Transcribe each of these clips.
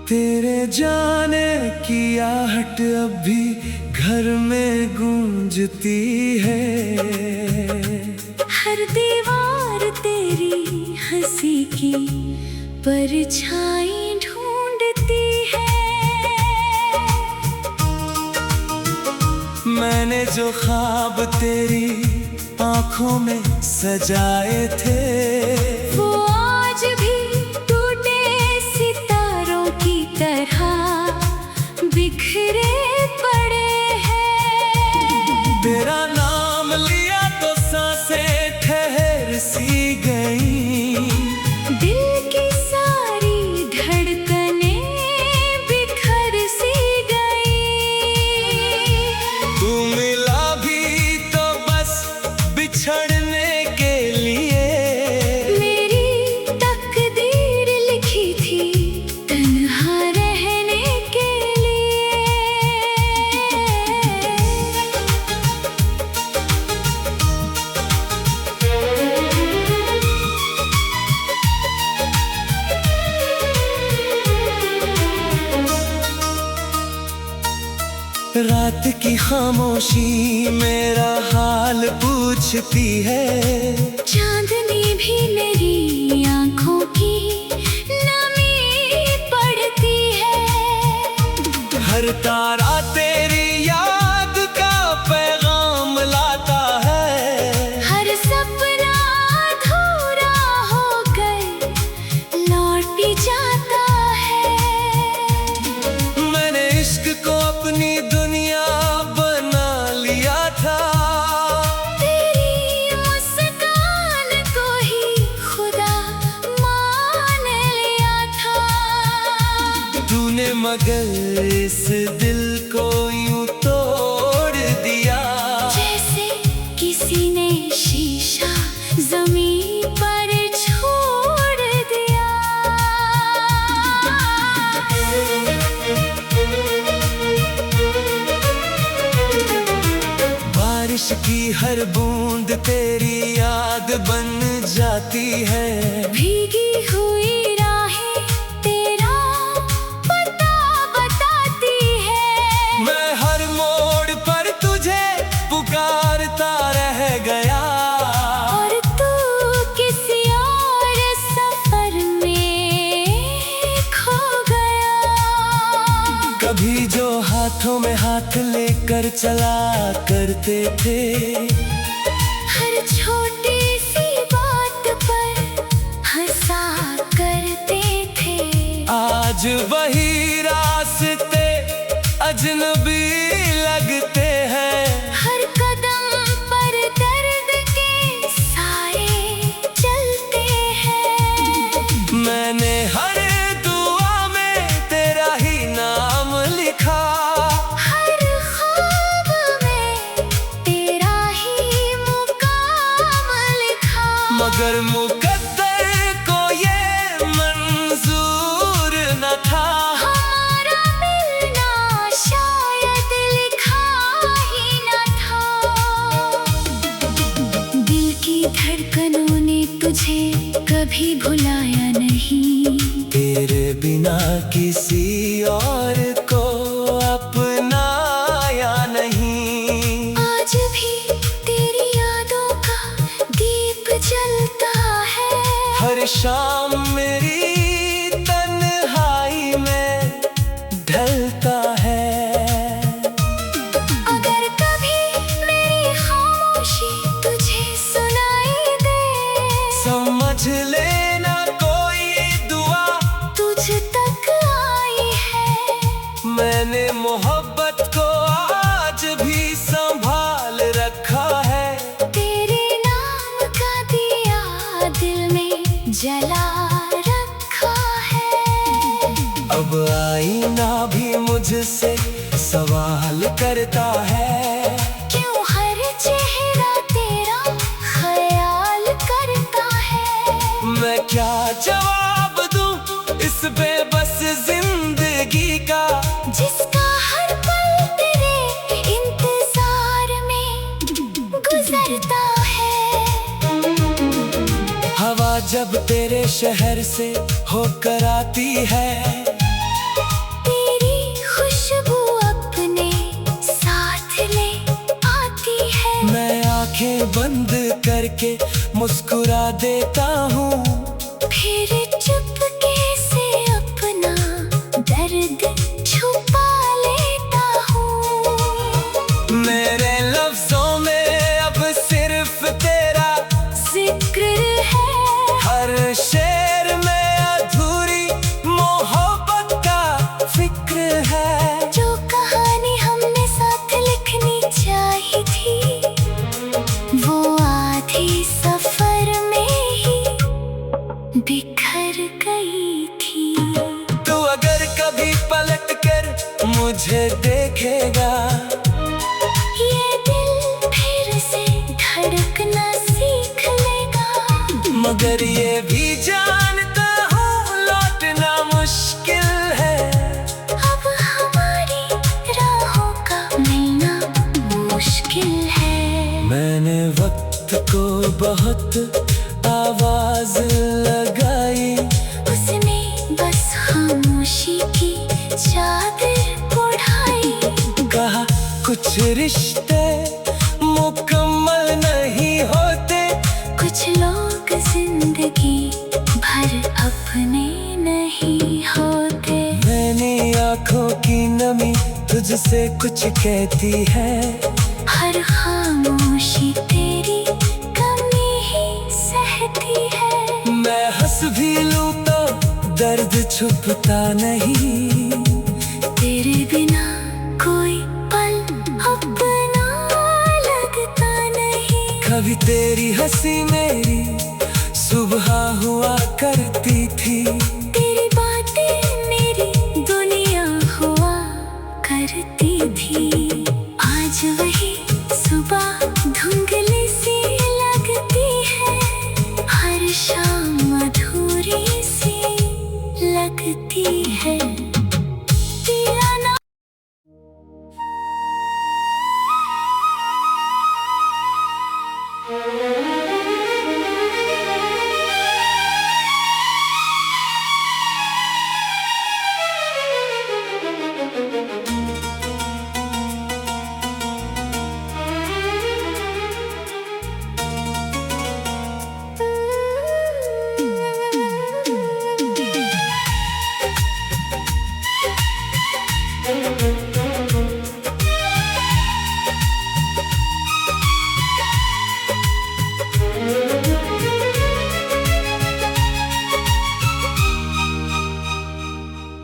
तेरे जाने की आहट अब भी घर में गूंजती है। हर दीवार तेरी हंसी की परछाई ढूंढती है। मैंने जो ख्वाब तेरी आंखों में सजाए थे, वो आज भी टूटे सितारों की तरह बिखरे पड़े हैं। तेरा नाम लिया तो सांसें ठहर सी गई, दिल की सारी धड़कनें बिखर सी गई। तू मिला भी तो बस बिछड़ने के लिए। मेरी तकदीर लिखी थी तन्हा रहने के लिए। रात की खामोशी मेरा हाल पूछती है, चांदनी भी मेरी आंखों की नमी पड़ती है। हर तारा तेरी याद का पैगाम लाता है। हर सपना अधूरा होकर लौट भी जाता है। मैंने इश्क को अपनी दुनिया बना लिया था, तेरी मुस्कान को ही खुदा मान लिया था। तूने मगर इस दिल को यूं तोड़ दिया, जैसे किसी ने शीशा जमीन पर छोड़ दिया। बारिश की हर बूंद तेरी याद बन जाती है। भीगी हुई राहें तेरा पता बताती है। मैं हर मोड़ पर तुझे पुकारता रह गया, और तू किसी और सफर में खो गया। कभी जो हाथों में हाथ लेकर चला करते थे, हर छोटी सी बात पर हंसा करते थे। आज वही रास्ते अजनबी लगते हैं। हर कदम पर दर्द के साए चलते हैं। मैंने हर दुआ में तेरा ही नाम लिखा, हर ख्वाब में तेरा ही मुकाम लिखा। मगर मुकद्दर को ये मंजूर न था। हमारा मिलना शायद लिखा ही न था। दिल की धड़कनों ने तुझे कभी भुलाया नहीं, तेरे बिना किसी और को अपनाया नहीं। आज भी तेरी यादों का दीप जलता है। हर शाम मेरी तन्हाई में ढलता है। अगर कभी मेरी खामोशी तुझे सुनाई दे, समझ लेना कोई दुआ तुझ तक आई है। मैंने मोहब्बत को आज भी संभाल रखा है। तेरे नाम का दिया दिल में जला रखा है। अब आईना भी मुझसे सवाल करता है, क्यों हर चेहरा तेरा ख्याल करता है। मैं क्या जवाब दूं इस बेबस जिंदगी का, जिसका हर जब तेरे शहर से होकर आती है, तेरी खुशबू अपने साथ ले आती है। मैं आंखें बंद करके मुस्कुरा देता हूँ, फिर चुपके से अपना दर्द छुपा लेता हूँ। मेरे लफ्जों में अब सिर्फ तेरा जिक्र है, हर शेर में अधूरी मोहब्बत का फिक्र है। जो कहानी हमने साथ लिखनी चाहिए थी, वो आधी सफर में ही बिखर गई थी। तू अगर कभी पलट कर मुझे देखेगा, ये दिल फिर से धड़कना सीख लेगा। मगर ये भी जानता हूँ लौटना मुश्किल है। अब हमारी राहों का मिलना मुश्किल है। मैंने वक्त को बहुत आवाज लगाई, उसने बस खामोशी की चादर ओढ़ाई। कहा कुछ रिश्ते मुकम्मल नहीं होते, कुछ लोग जिंदगी भर अपने नहीं होते। मैंने आंखों की नमी तुझसे कुछ कहती है, हर खामोशी तेरी कमी ही सहती है। मैं हंस भी लूं तो दर्द छुपता नहीं, तेरे बिना कोई पल अपना लगता नहीं। कभी तेरी हंसी मेरी सुबह हुआ करती थी, तेरी बातें मेरी दुनिया हुआ करती थी। आज वही सुबह धुंधली सी लगती है, हर शाम अधूरी सी लगती है। तेरा नाम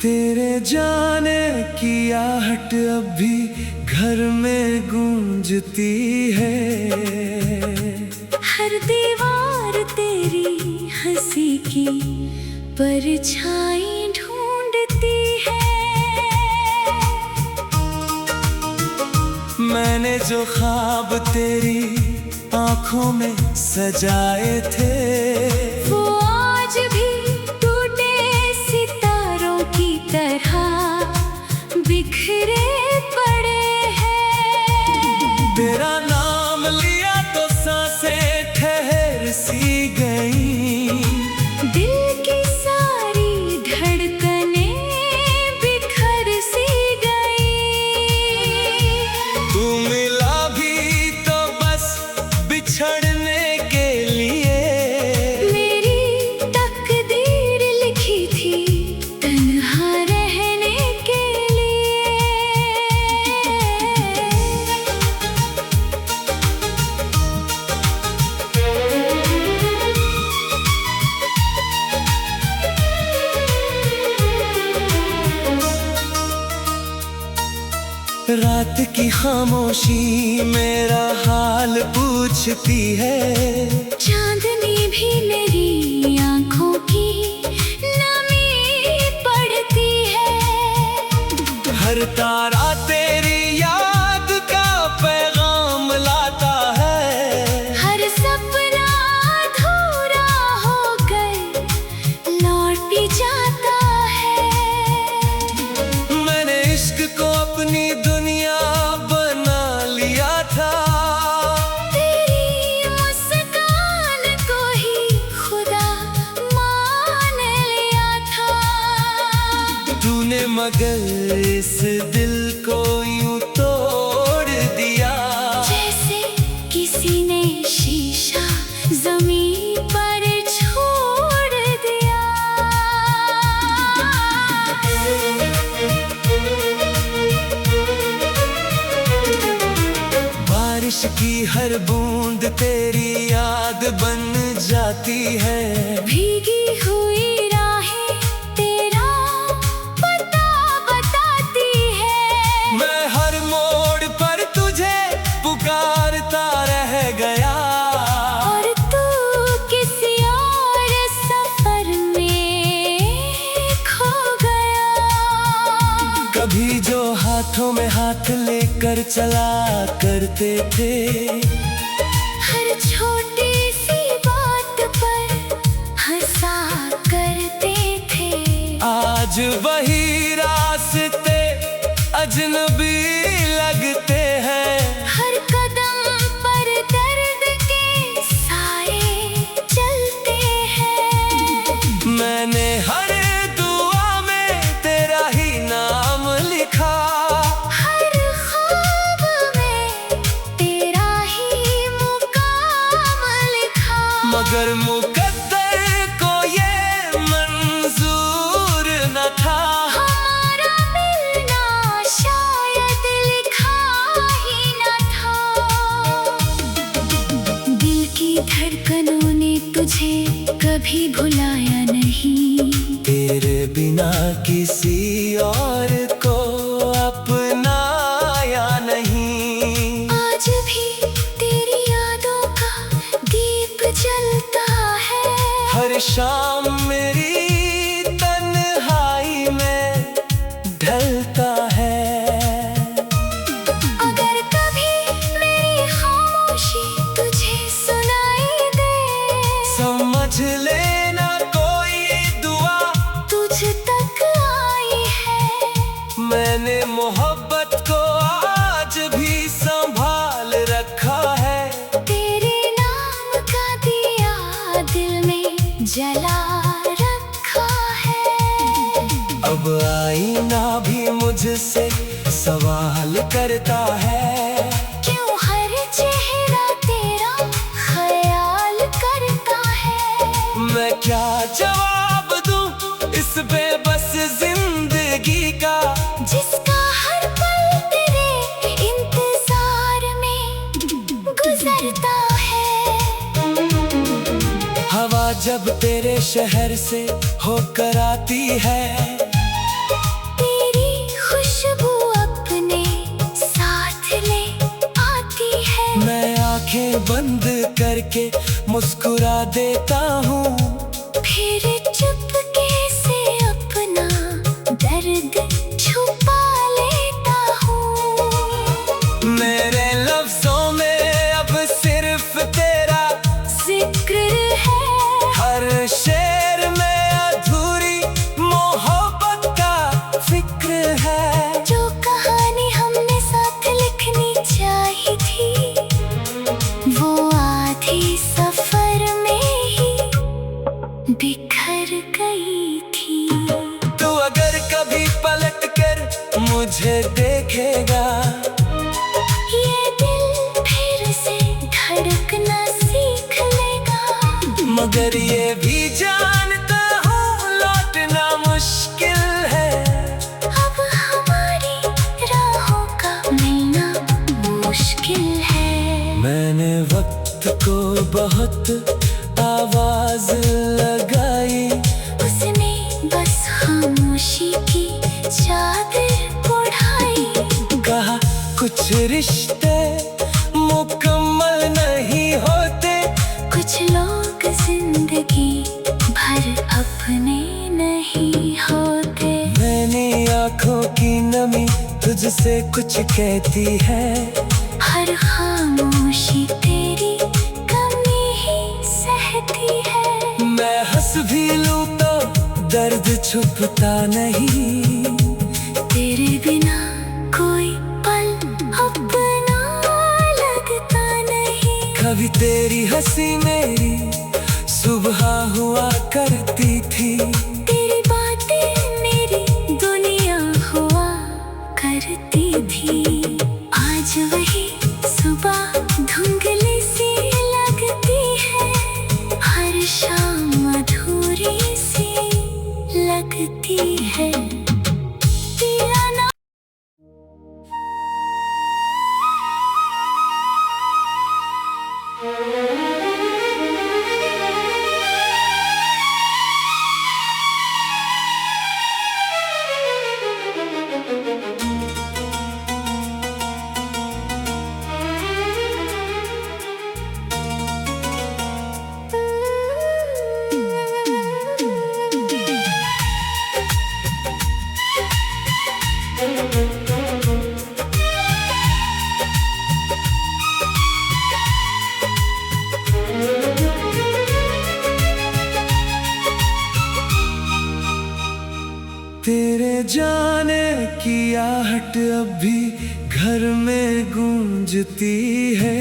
तेरे जाने की आहट अब भी घर में गूंजती है। हर दीवार तेरी हंसी की परछाई ढूंढती है। मैंने जो ख्वाब तेरी आंखों में सजाए थे, वो आज भी टूटे सितारों की तरह बिखरे पड़े हैं। तेरा नाम लिया तो सांसें ठहर सी गई, दिल की सारी धड़कनें बिखर सी गई। तू मिला भी तो बस बिछड़ने के लिए, मेरी तकदीर लिखी थी तन्हा रहने के लिए। रात की खामोशी मेरा हाल पूछती है, चांदनी भी मेरी आंखों की नमी पड़ती है। हर तारा तेरी याद का पैगाम लाता है। हर सपना अधूरा होकर लौट भी जाता है। मैंने इश्क को अपनी दुनिया बना लिया था, तेरी मुस्कान को ही खुदा मगर इस दिल को यूं तोड़ दिया जैसे किसी ने शीशा जमीन पर छोड़ दिया। बारिश की हर बूंद तेरी याद बन जाती है, भीगी हुई राहें तेरा पता बताती है। मैं हर मोड़ पर तुझे पुकारता रह गया, और तू किसी और सफर में खो गया। कभी जो हाथों में हाथ लेकर चला करते थे, हर छोटी सी बात पर हंसा करते थे, आज वही रास्ते अजनबी लगते हैं। हर कदम पर दर्द के साए चलते हैं। मैंने हर दुआ में तेरा ही नाम लिखा, हर ख्वाब में तेरा ही मुकाम लिखा, मगर मुकद्दर को ये मंजूर न था। हमारा मिलना शायद लिखा ही न था। दिल की धड़कनों ने तुझे कभी भुलाया नहीं, तेरे बिना किसी और को अपनाया नहीं। आज भी तेरी यादों का दीप जलता है, हर शाम मेरी तन्हाई में ढलता है। अगर कभी मेरी खामोशी तुझे सुनाई दे, समझ लेना कोई दुआ तुझ तक आई है। मैंने मोहब्बत को आज भी संभाल रखा है, तेरे नाम का दिया दिल में जला रखा है। अब आईना भी मुझसे सवाल करता है, क्यों हर चेहरा तेरा ख्याल करता है। मैं क्या जवाब दूं इस बेबस जिंदगी का, जिसका हर पल तेरे इंतजार में गुजरता है। हवा जब तेरे शहर से होकर आती है, तेरी खुशबू अपने साथ ले आती है। मैं आंखें बंद करके मुस्कुरा देता हूँ, फिर चुपके से अपना दर्द छुपा लेता हूँ। मेरे लफ्जों में अब सिर्फ तेरा जिक्र है, हर शेर में अधूरी मोहब्बत का फिक्र है। जो कहानी हमने साथ लिखनी चाहिए थी, वो आधी सफर में ही बिखर गई थी। तू अगर कभी पलट कर मुझे देखेगा, ये दिल फिर से धड़कना सीख लेगा, मगर ये भी जानता हूँ लौटना मुश्किल है। अब हमारी राहों का मिलना मुश्किल है। मैंने वक्त को बहुत आवाज लगाई, उसने बस खामोशी की चादर ओढ़ाई, कहा कुछ रिश्ते मुकम्मल नहीं होते, कुछ लोग जिंदगी भर अपने नहीं होते। मैंने आंखों की नमी तुझसे कुछ कहती है, हर खामोशी तेरी कमी ही सहती है। मैं हंस भी लूं तो दर्द छुपता नहीं, तेरे बिना कोई पल अपना लगता नहीं। कभी तेरी हंसी मेरी सुबह हुआ करती थी, तेरी बातें मेरी दुनिया थी। आज वही सुबह धुंधली सी लगती है, हर शाम अधूरी सी लगती है। दिया ना तेरे जाने की आहट अब भी घर में गूंजती है।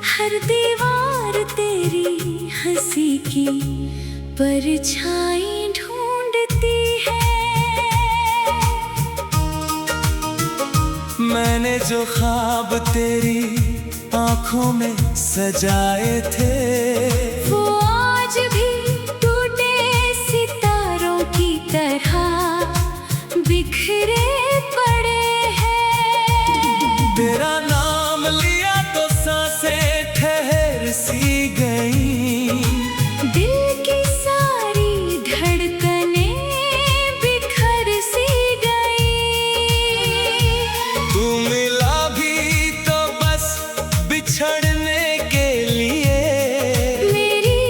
हर दीवार तेरी हंसी की परछाई ढूंढती है। मैंने जो ख्वाब तेरी आंखों में सजाए थे, वो आज भी टूटे सितारों की तरह बिखरे पड़े हैं। तेरा नाम लिया तो सांसें ठहर सी गई, दिल की सारी धड़कनें बिखर सी गई। तू मिला भी तो बस बिछड़ने के लिए। मेरी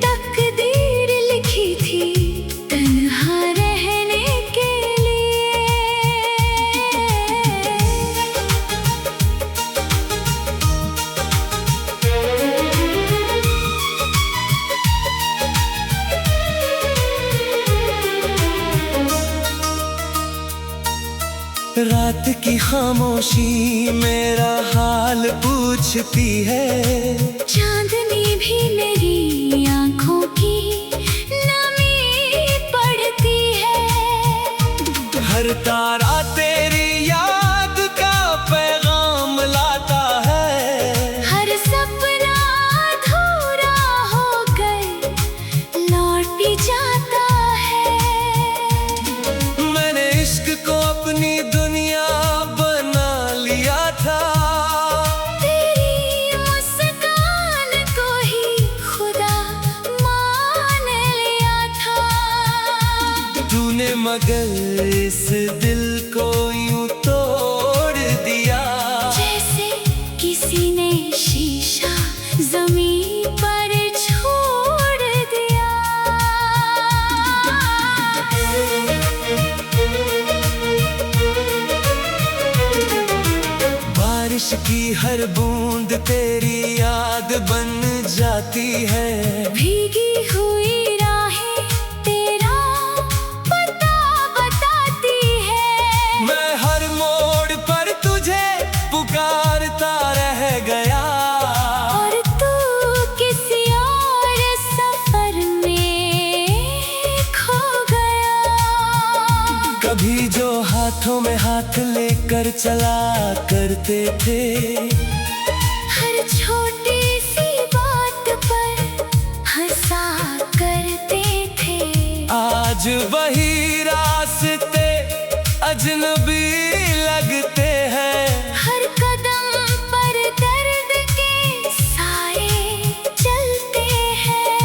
तकदीर लिखी थी तन्हा रहने के लिए। रात की खामोशी मेरा हाल पूछती है, चांदनी भी मेरी आंखों की नमी पढ़ती है। हर तारा तेरी याद का पैगाम लाता है। हर सपना अधूरा होकर लौट भी जाता है। मैंने इश्क को अपनी दुनिया बना लिया था, तेरी मुस्कान को ही खुदा मान लिया था। तूने मगर इस दिल को यूं तोड़ दिया, जैसे किसी ने शीशा जमीन पर छोड़ दिया। बारिश की हर बूंद तेरी याद बन जाती है। भीगी हुई राहें तेरा पता बताती है। मैं हर मोड़ पर तुझे पुकारता रह गया, और तू किसी और सफर में खो गया। कभी जो हाथों में हाथ लेकर चला करते थे, हर छोटी सी बात पर हंसा करते थे। आज वही रास्ते अजनबी लगते हैं। हर कदम पर दर्द के साए चलते हैं।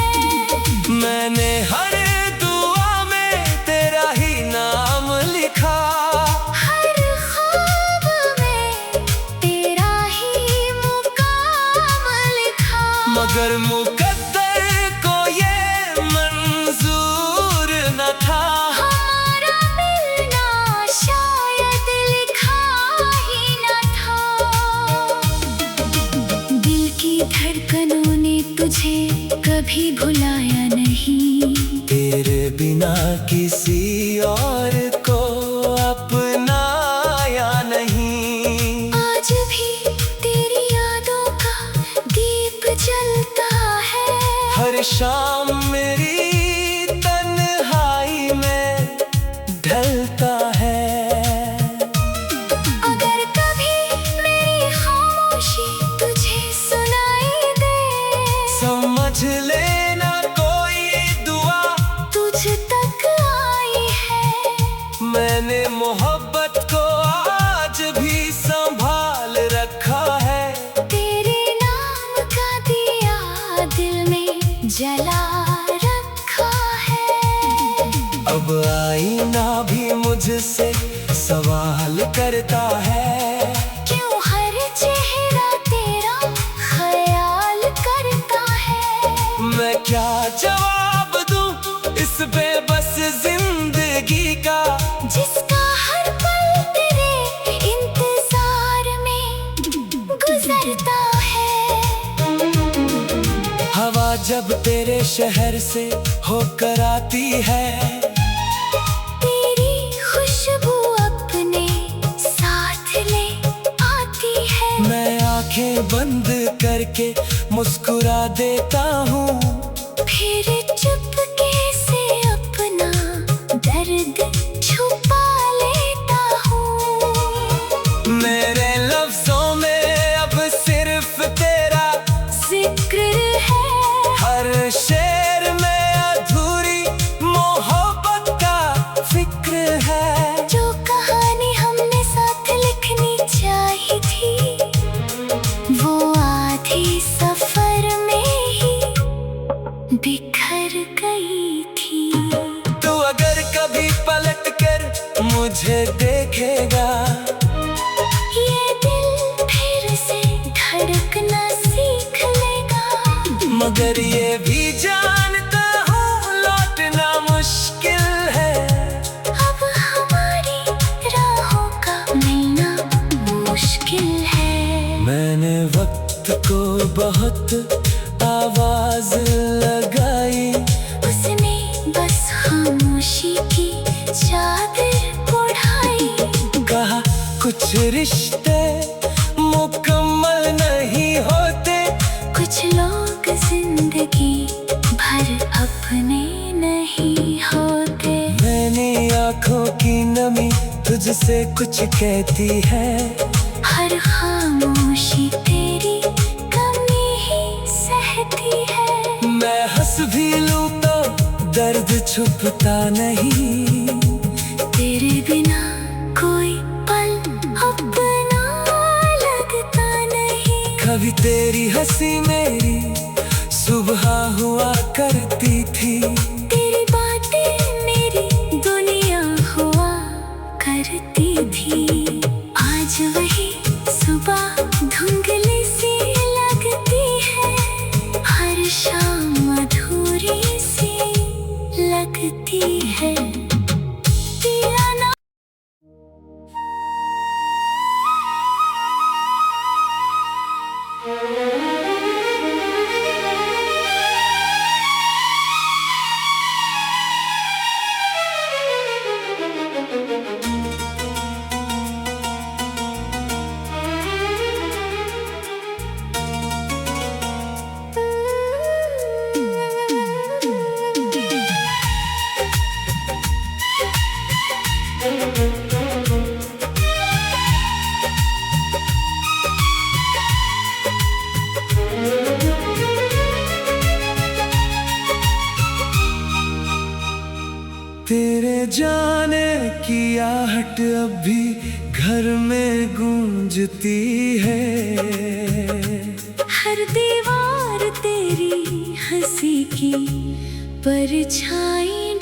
मैंने हर दुआ में तेरा ही नाम लिखा, हर ख्वाब में तेरा ही मुकाम लिखा। मगर मुकद्दर को ये मंजूर न था। हमारा मिलना शायद लिखा ही न था। दिल की धड़कनों ने तुझे कभी भुलाया नहीं, तेरे बिना किसी और को अपनाया नहीं। आज भी तेरी यादों का दीप जलता है। हर शाम मेरी तन्हाई में ढलता है। ख्याल करता है। क्यों हर चेहरा तेरा ख्याल करता है। मैं क्या जवाब दूं इस बेबस जिंदगी का, जिसका हर पल तेरे इंतजार में गुजरता है। हवा जब तेरे शहर से होकर आती है, तेरी खुशबू अपने साथ ले आती है। मैं आंखें बंद करके मुस्कुरा देता हूँ, फिर चुपके से अपना दर्द छुपा लेता हूँ। मेरे लफ्जों में अब सिर्फ तेरा जिक्र है, हर शेर में अधूरी मोहब्बत का फिक्र है। जो कहानी हमने साथ लिखनी चाहिए थी, वो आधी सफर में ही बिखर गई थी। तू अगर कभी पलट कर मुझे देखेगा, ये दिल फिर से धड़कना सीख लेगा। मगर ये भी जानता हूँ लौटना मुश्किल है। अब हमारी राहों का मिलना मुश्किल है। मैंने वक्त को बहुत आवाज लगाई, उसने बस खामोशी की चादर ओढ़ाई। कहा कुछ रिश्ते मुकम्मल नहीं होते, कुछ लोग जिंदगी भर अपने नहीं होते। मैंने आंखों की नमी तुझसे कुछ कहती है, हर खामोशी तेरी कमी ही सहती है। मैं हंस भी लूं तो दर्द छुपता नहीं। तेरे बिना कोई पल अपना लगता नहीं। कभी तेरी हंसी मेरी सुबह हुआ करती थी, तेरी बातें मेरी दुनिया हुआ करती थी। आज वही सुबह धुंधली सी लगती है, हर शाम अधूरी सी लगती है। तेरा नाम तेरे जाने की आहट अब भी घर में गूंजती है। हर दीवार तेरी हंसी की परछाई